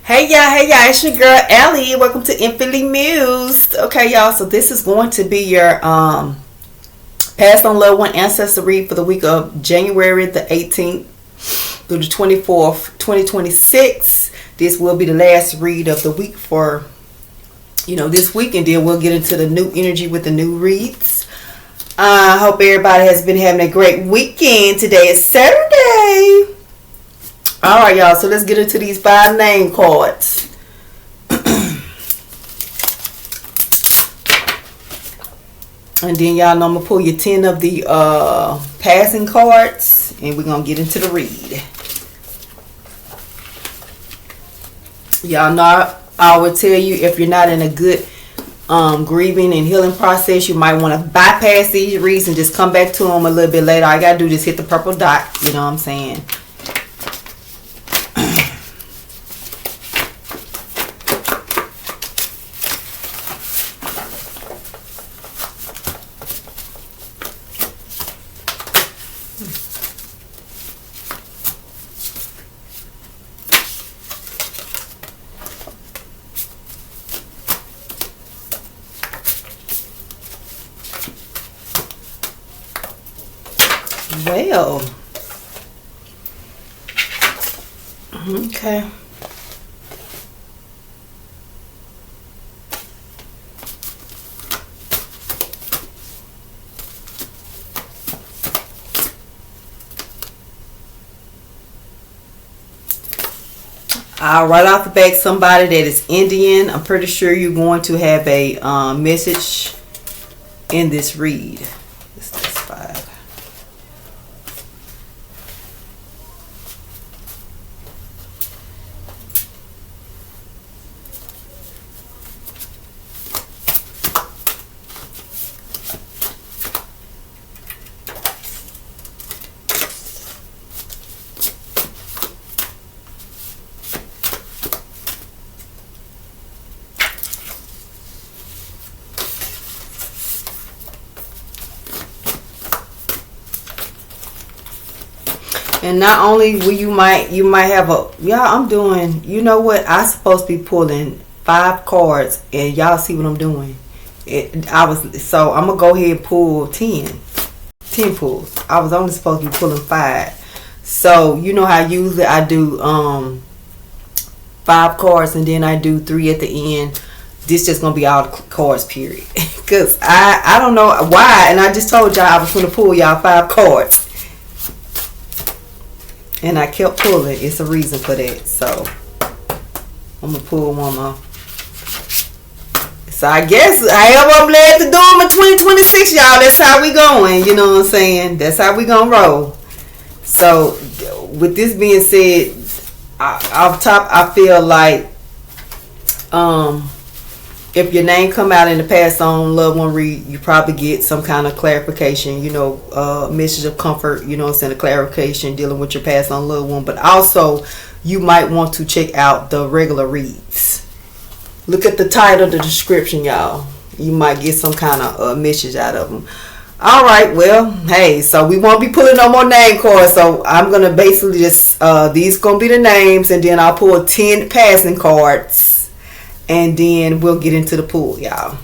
Hey y'all, it's your girl Ellie. Welcome to Infinitely Mused. Okay, y'all, so this is going to be your Pass on Loved One Ancestor read for the week of January the 18th through the 24th, 2026. This will be the last read of the week for, this week, and then we'll get into the new energy with the new reads. I hope everybody has been having a great weekend. Today is Saturday. All right, y'all, so let's get into these 5 name cards. And then y'all know I'm going to pull you 10 of the passing cards, and we're going to get into the read. Y'all know I would tell you, if you're not in a good grieving and healing process, you might want to bypass these reads and just come back to them a little bit later. All you got to do is hit the purple dot, you know what I'm saying? Well, okay. Right off the bat, somebody that is Indian. I'm pretty sure you're going to have a message in this read. This is 5. And not only will you might have I'm doing, you know what, I supposed to be pulling 5 cards, and y'all see what I'm doing. So I'm gonna go ahead and pull 10 pulls. I was only supposed to be pulling 5. So you know how usually I do 5 cards and then I do 3 at the end. This just gonna be all the cards, period. Because I don't know why, and I just told y'all I was gonna pull y'all 5 cards. And I kept pulling. It's a reason for that. So I'm gonna pull one more. So I guess however I'm glad to do them in 2026, y'all. That's how we going. You know what I'm saying? That's how we gonna roll. So with this being said, off top, I feel like if your name come out in the Pass on Loved One read, you probably get some kind of clarification, message of comfort, you know what I'm saying, a clarification dealing with your Pass on Loved One. But also, you might want to check out the regular reads. Look at the title, the description, y'all. You might get some kind of message out of them. All right, well, hey, so we won't be pulling no more name cards. So I'm going to basically just, these going to be the names, and then I'll pull 10 passing cards. And then we'll get into the pool, y'all.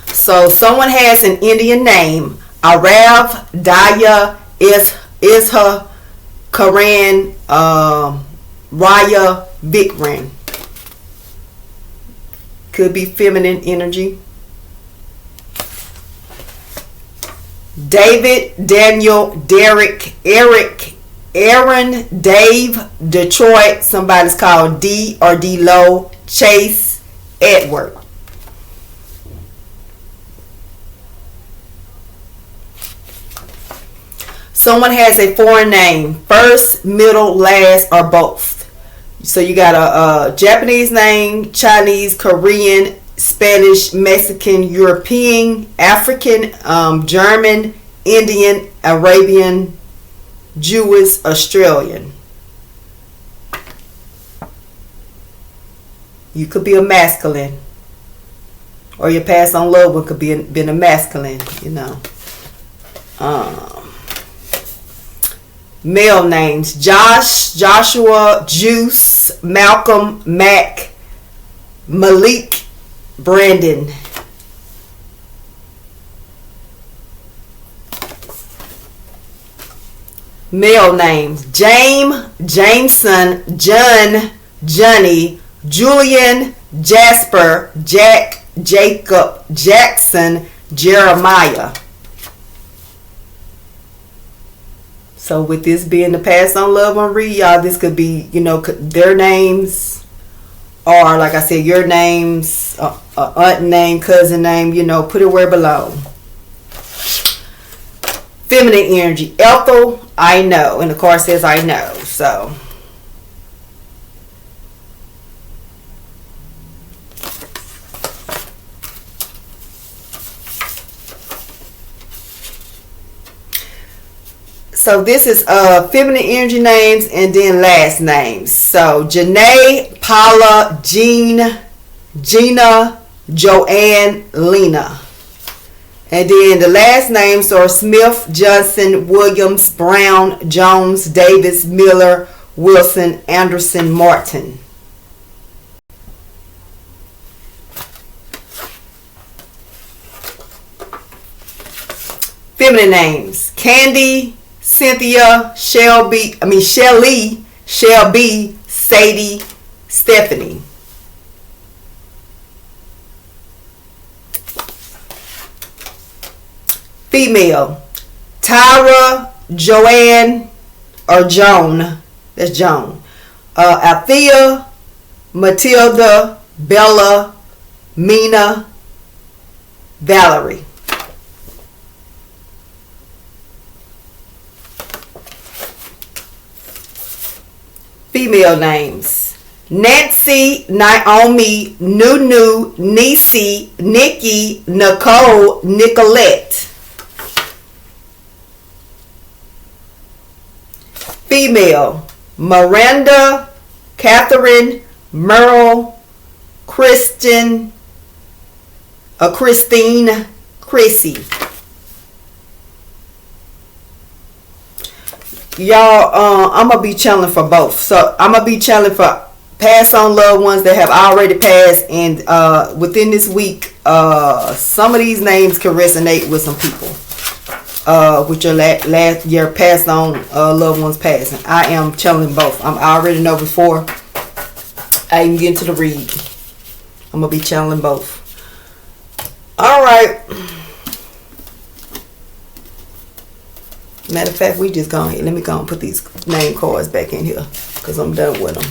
So someone has an Indian name. Arav, Daya, Isha, Karan, Raya, Vikran. Could be feminine energy. David, Daniel, Derek, Eric, Aaron, Dave, Detroit, somebody's called D or D-Lo, Chase, Edward. Someone has a foreign name, first, middle, last, or both. So you got a Japanese name, Chinese, Korean, Spanish, Mexican, European, African, German, Indian, Arabian, Jewish, Australian. You could be a masculine, or your Pass on Loved One could be been a masculine, Male names: Josh, Joshua, Juice, Malcolm, Mac, Malik, Brandon. Male names: James, Jameson, John, Johnny, Julian, Jasper, Jack, Jacob, Jackson, Jeremiah. So with this being the Pass on Love on read, y'all, this could be, their names, or like I said, your names, aunt name, cousin name, put it where it belongs. Feminine energy: Ethel, I know. And the card says I know. So this is feminine energy names and then last names. So Janae, Paula, Jean, Gina, Joanne, Lena. And then the last names are Smith, Johnson, Williams, Brown, Jones, Davis, Miller, Wilson, Anderson, Martin. Feminine names: Candy, Cynthia, Shelly, Shelby, Sadie, Stephanie. Female: Tyra, Joanne, or Joan. That's Joan. Althea, Matilda, Bella, Mina, Valerie. Female names: Nancy, Naomi, Nunu, Nisi, Nikki, Nicole, Nicolette. Female: Miranda, Catherine, Merle, Christine, Chrissy. Y'all, I'm gonna be channeling for both. So I'm gonna be channeling for pass on loved ones that have already passed, and within this week, some of these names can resonate with some people. With your last year passed on loved ones passing. I am channeling both. I already know before I even get into the read, I'm gonna be channeling both. All right. Matter of fact, we just go ahead. Let me go and put these name cards back in here because I'm done with them.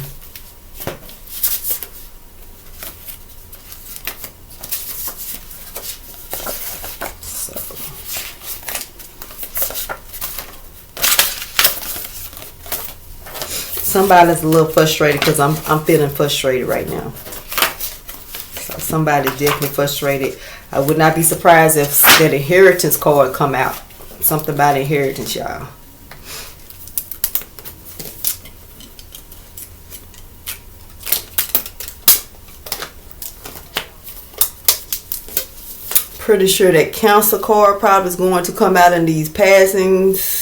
Somebody's a little frustrated because I'm feeling frustrated right now. So somebody's definitely frustrated. I would not be surprised if that inheritance card come out. Something about inheritance, y'all. Pretty sure that Council card probably is going to come out in these passings.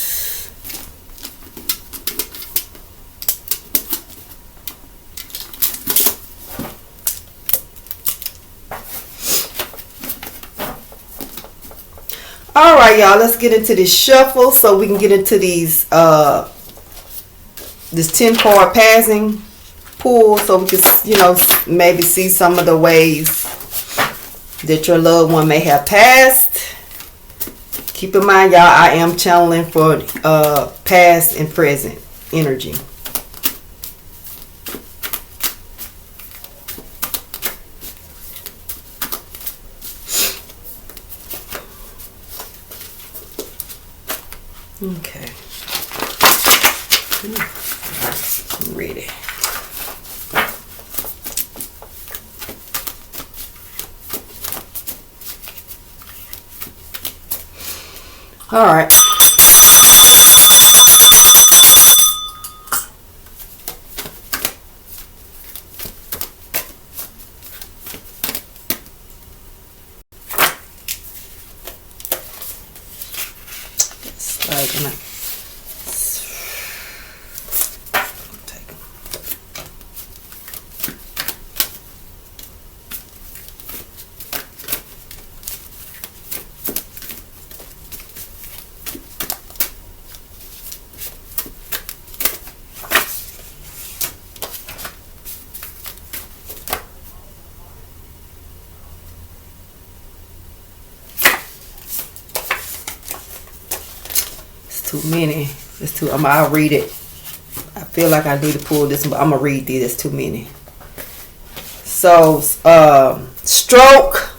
All right, y'all, let's get into this shuffle so we can get into these this 10 card passing pool, so we can, maybe see some of the ways that your loved one may have passed. Keep in mind, y'all, I am channeling for past and present energy. Okay. I'm ready. All right. too many. It's too. I'll read it. I feel like I need to pull this one, but I'm gonna read these. It's too many. So, stroke,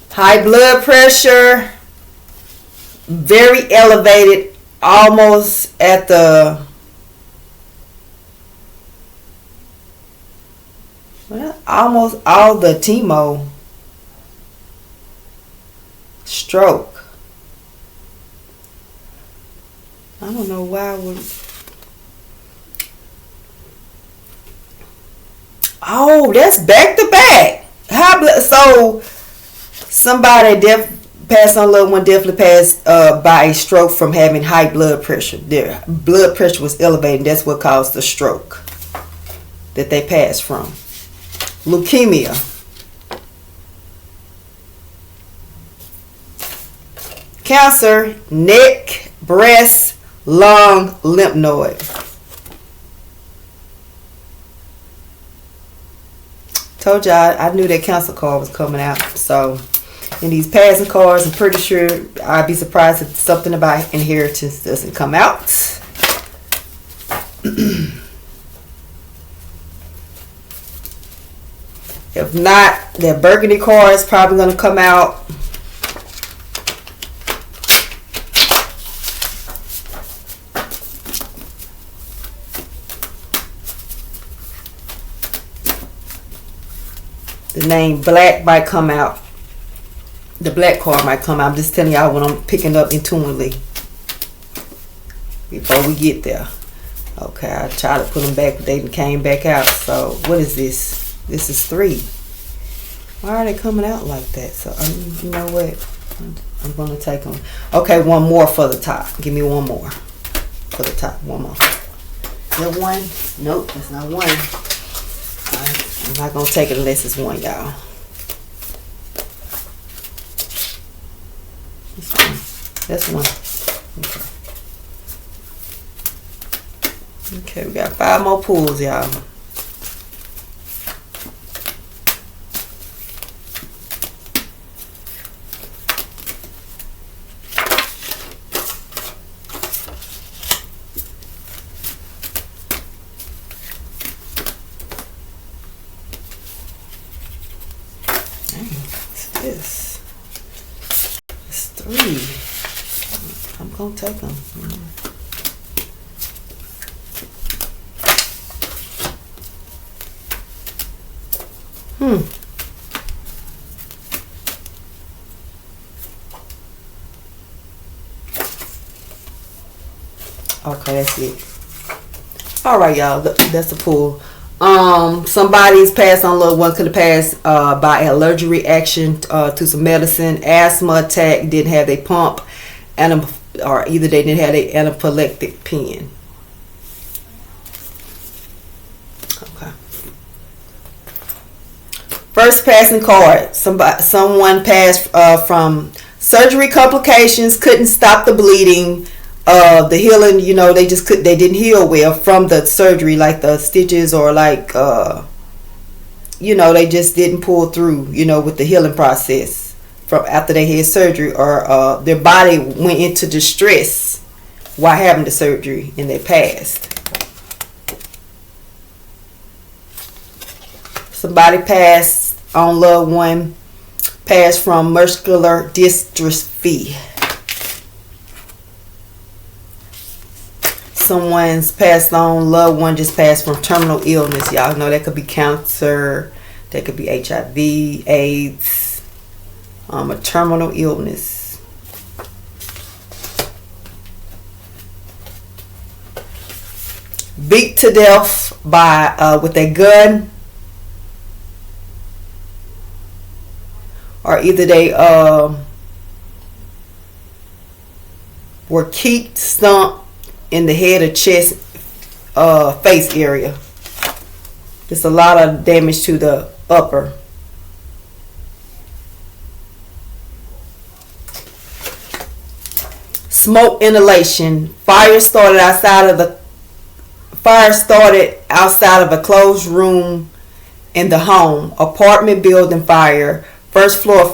high blood pressure, very elevated, almost at the, well, almost all the TMO. Stroke. I don't know why I would. Oh, that's back to back. So somebody passed on, loved one definitely passed by a stroke from having high blood pressure. Their blood pressure was elevated. That's what caused the stroke that they passed from. Leukemia. Cancer, neck, breast, lung, lymph node. Told y'all I knew that cancer card was coming out. So in these passing cards, I'm pretty sure I'd be surprised if something about inheritance doesn't come out. If not, that burgundy card is probably going to come out. The name black might come out. The black card might come out. I'm just telling y'all what I'm picking up intuitively before we get there. Okay, I tried to put them back, but they came back out. So what is this? This is 3. Why are they coming out like that? So you know what? I'm gonna take them. Okay, one more for the top. Give me one more for the top. One more. Is that one? Nope, that's not one. I'm not going to take it unless it's one, y'all. That's one. Okay, we got 5 more pulls, y'all. This. It's 3. I'm gonna take them. Okay, that's it. All right, y'all. That's a pull. Somebody's passed on, loved one could have passed by an allergic reaction to some medicine, asthma attack, didn't have their pump, or either they didn't have their anaphylactic pen. Okay. First passing card. Someone passed from surgery complications, couldn't stop the bleeding. The healing, they didn't heal well from the surgery, like the stitches, or like they just didn't pull through, with the healing process from after they had surgery, or their body went into distress while having the surgery and they passed. Somebody passed on, loved one passed from muscular dystrophy. Someone's passed on, loved one just passed from terminal illness. Y'all know that could be cancer, that could be HIV, AIDS, a terminal illness. Beat to death by with a gun, or either they were kicked, stomped in the head or chest, face area. Just a lot of damage to the upper. Smoke inhalation. Fire started outside of a closed room in the home. Apartment building fire. first floor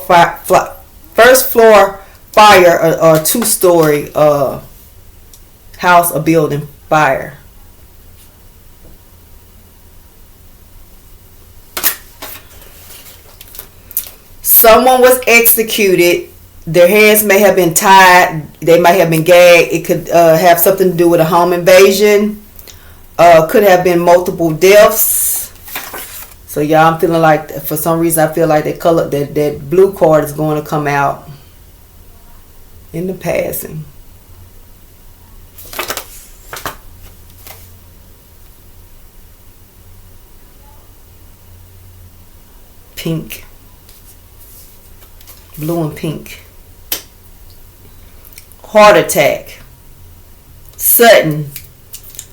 first floor fire, or 2-story house or building fire. Someone was executed. Their hands may have been tied. They might have been gagged. It could have something to do with a home invasion. Could have been multiple deaths. So y'all, I'm feeling like, for some reason, I feel like that blue card is going to come out in the passing. Pink. Blue and pink. Heart attack. Sudden.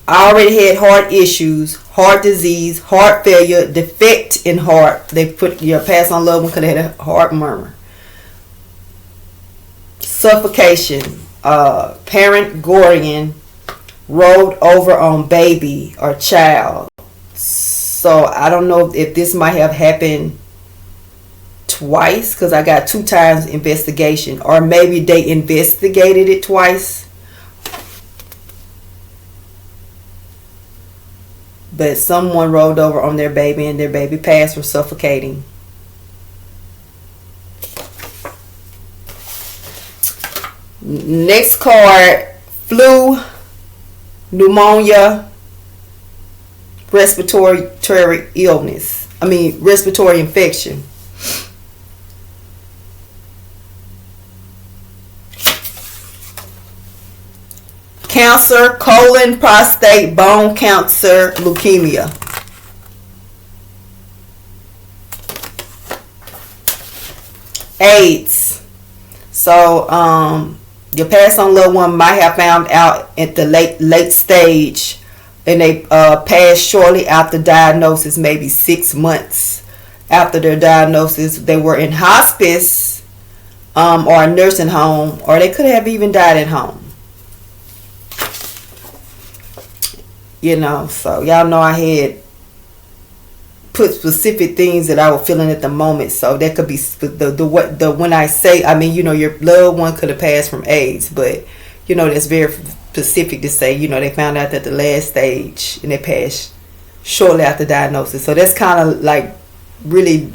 I already had heart issues, heart disease, heart failure, defect in heart. They put your passed on loved one could have had a heart murmur. Suffocation. Parent guardian rolled over on baby or child. So I don't know if this might have happened twice, because I got 2 times investigation, or maybe they investigated it twice. But someone rolled over on their baby and their baby passed from suffocating. Next card, flu, pneumonia, respiratory illness. Respiratory infection. Cancer, colon, prostate, bone cancer, leukemia. AIDS. So, your passed on loved one might have found out at the late stage, and they passed shortly after diagnosis, maybe 6 months after their diagnosis. They were in hospice, or a nursing home, or they could have even died at home. So y'all know I had put specific things that I was feeling at the moment. So that could be when I say, your loved one could have passed from AIDS, but that's very specific to say, they found out at the last stage and they passed shortly after diagnosis. So that's kind of like really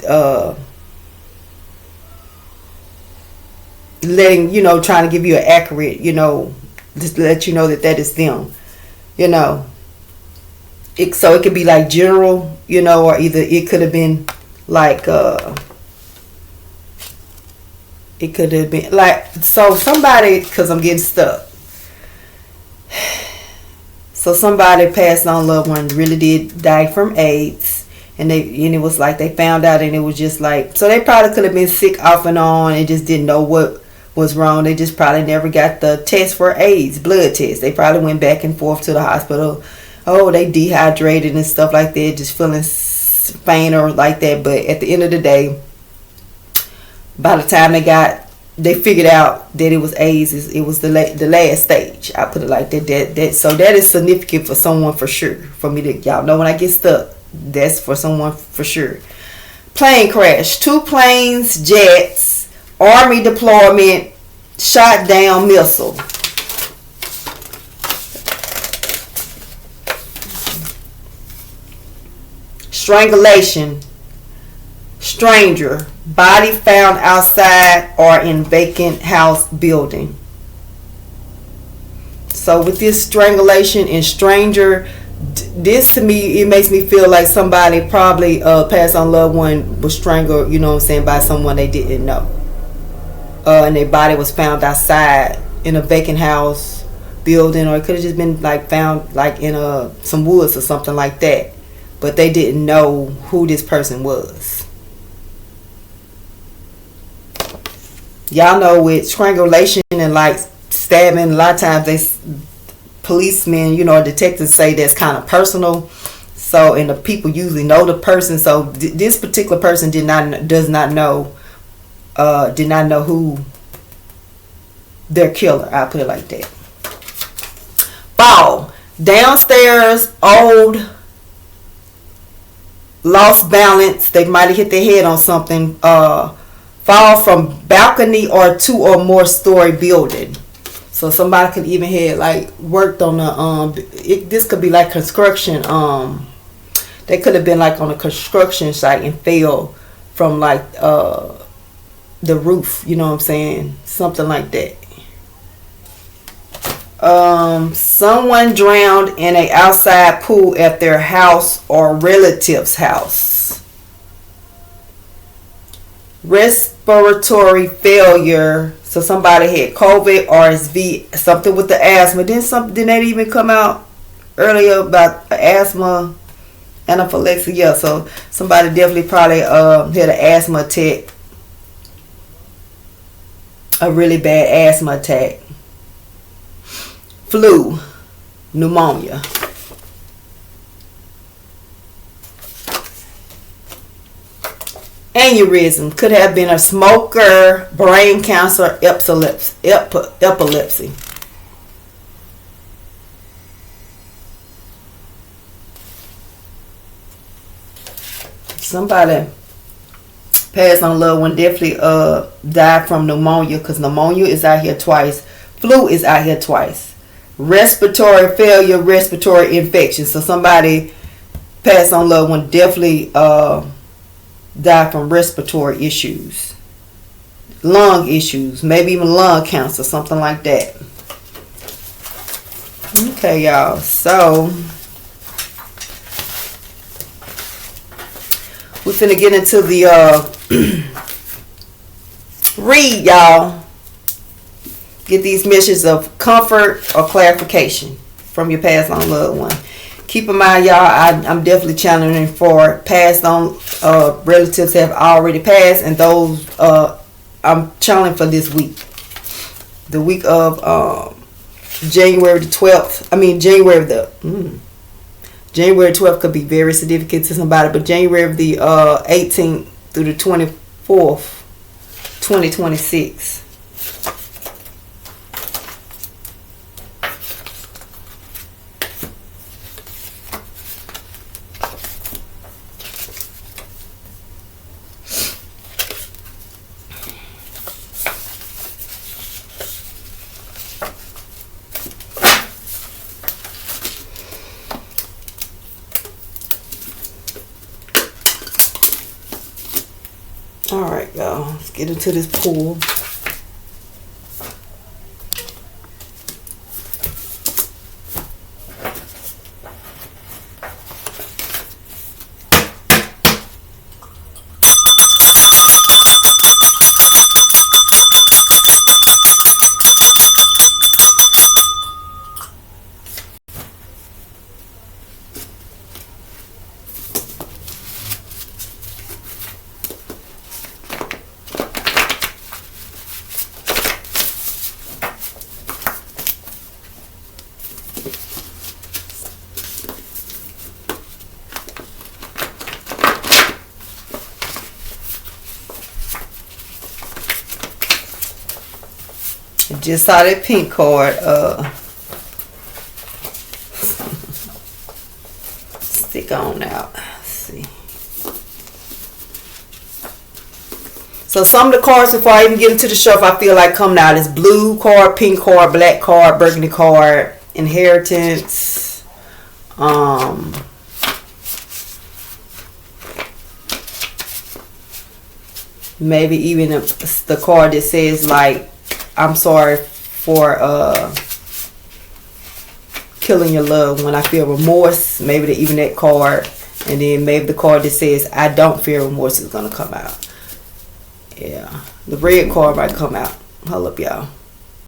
letting, trying to give you an accurate, just to let you know that is them, So it could be like general, or either it could have been like, it could have been like, so somebody, because I'm getting stuck. So somebody passed on loved one really did die from AIDS, and it was like they found out, and it was just like, so they probably could have been sick off and on and just didn't know what was wrong. They just probably never got the test for AIDS, blood test. They probably went back and forth to the hospital. Oh, they dehydrated and stuff like that, just feeling faint or like that. But at the end of the day, by the time they figured out that it was AIDS, it was the last stage. I put it like that. So that is significant for someone for sure. For me to, y'all know when I get stuck, that's for someone for sure. Plane crash. 2 planes, jets, army deployment, shot down missile. Strangulation. Stranger. Body found outside or in vacant house building. So with this strangulation and stranger, this to me, it makes me feel like somebody probably passed on loved one was strangled, by someone they didn't know. And their body was found outside in a vacant house building, or it could have just been like found like in some woods or something like that. But they didn't know who this person was. Y'all know with strangulation and like stabbing, a lot of times policemen, or detectives say that's kind of personal. So, and the people usually know the person. So this particular person did not know who their killer. I'll put it like that. Fall. Downstairs, old, lost balance. They might have hit their head on something. fall from balcony or 2 or more story building. So somebody could even have like worked on this could be like construction. They could have been like on a construction site and fell from like the roof. You know what I'm saying? Something like that. Someone drowned in a outside pool at their house or relative's house. Respiratory failure. So somebody had COVID, RSV, something with the asthma. Didn't that even come out earlier about asthma, anaphylaxis? Yeah, so somebody definitely probably had an asthma attack, a really bad asthma attack. Flu, pneumonia. Aneurysm could have been a smoker, brain cancer, epilepsy. Somebody passed on a loved one, definitely died from pneumonia, because pneumonia is out here twice. Flu is out here twice. Respiratory failure, respiratory infection. So somebody passed on a loved one, definitely died from respiratory issues, lung issues, maybe even lung cancer, something like that. Okay, y'all. So we're finna get into the read, y'all. Get these messages of comfort or clarification from your passed on loved one. Keep in mind, y'all, I'm definitely channeling for passed on relatives have already passed, and those I'm channeling for this week. The week of January the 12th. January 12th could be very significant to somebody, but January the 18th through the 24th, 2026. Alright, y'all. Let's get into this pool. Just saw that pink card. Stick on out. Let's see. So some of the cards, before I even get into the shelf, I feel like coming out is blue card, pink card, black card, burgundy card, inheritance. Maybe even the card that says like, I'm sorry for killing your loved one. I feel remorse. Maybe even that card. And then maybe the card that says I don't feel remorse is going to come out. Yeah. The red card might come out. Hold up, y'all.